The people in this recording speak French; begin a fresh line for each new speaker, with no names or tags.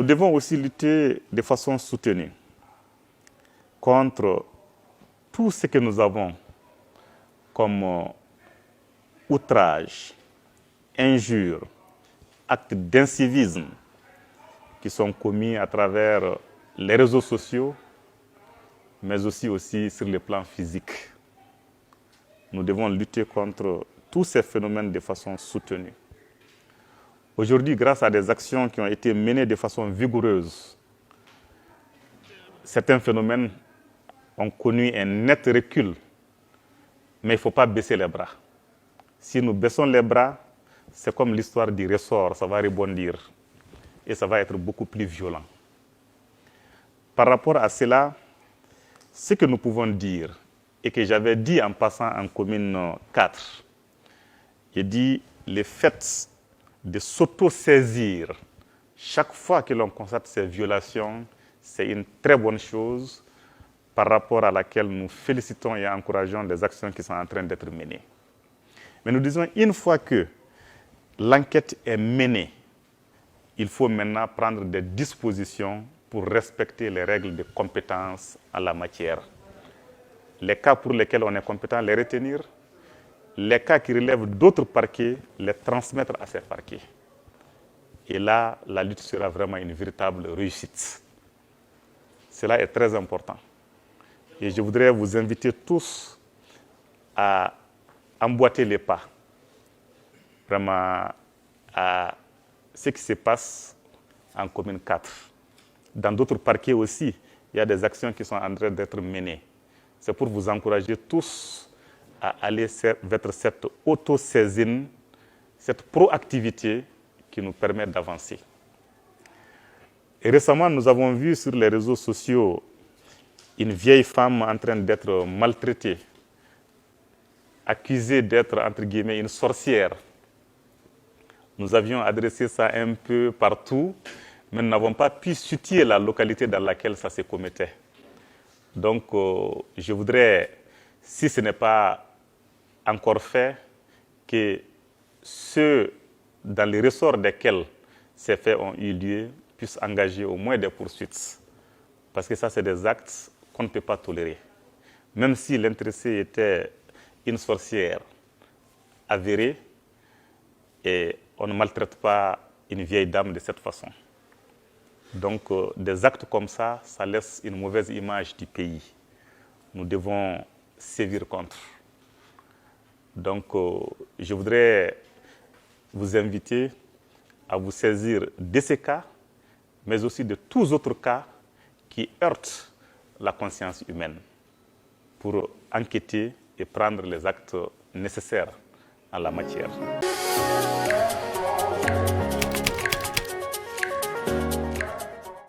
Nous devons aussi lutter de façon soutenue contre tout ce que nous avons comme outrage, injures, actes d'incivisme qui sont commis à travers les réseaux sociaux, mais aussi sur le plan physique. Nous devons lutter contre tous ces phénomènes de façon soutenue. Aujourd'hui, grâce à des actions qui ont été menées de façon vigoureuse, certains phénomènes ont connu un net recul, mais il ne faut pas baisser les bras. Si nous baissons les bras, c'est comme l'histoire du ressort, ça va rebondir et ça va être beaucoup plus violent. Par rapport à cela, ce que nous pouvons dire, et que j'avais dit en passant en commune 4, j'ai dit le fait de s'auto-saisir chaque fois que l'on constate ces violations, c'est une très bonne chose par rapport à laquelle nous félicitons et encourageons les actions qui sont en train d'être menées. Mais nous disons, une fois que l'enquête est menée, il faut maintenant prendre des dispositions pour respecter les règles de compétence en la matière. Les cas pour lesquels on est compétent, les retenir. Les cas qui relèvent d'autres parquets, les transmettre à ces parquets. Et là, la lutte sera vraiment une véritable réussite. Cela est très important. Et je voudrais vous inviter tous à emboîter les pas, vraiment à ce qui se passe en commune 4. Dans d'autres parquets aussi, il y a des actions qui sont en train d'être menées. C'est pour vous encourager tous à aller vers cette auto-saisine, cette proactivité qui nous permet d'avancer. Et récemment, nous avons vu sur les réseaux sociaux une vieille femme en train d'être maltraitée, accusée d'être, entre guillemets, une sorcière. Nous avions adressé ça un peu partout, mais nous n'avons pas pu situer la localité dans laquelle ça se commettait. Donc, je voudrais, si ce n'est pas encore fait, que ceux dans les ressorts desquels ces faits ont eu lieu puissent engager au moins des poursuites. Parce que ça, c'est des actes qu'on ne peut pas tolérer. Même si l'intéressé était une sorcière avérée, et on ne maltraite pas une vieille dame de cette façon. Donc, des actes comme ça, ça laisse une mauvaise image du pays. Nous devons sévir contre. Donc, je voudrais vous inviter à vous saisir de ces cas, mais aussi de tous autres cas qui heurtent la conscience humaine pour enquêter et prendre les actes nécessaires en la matière.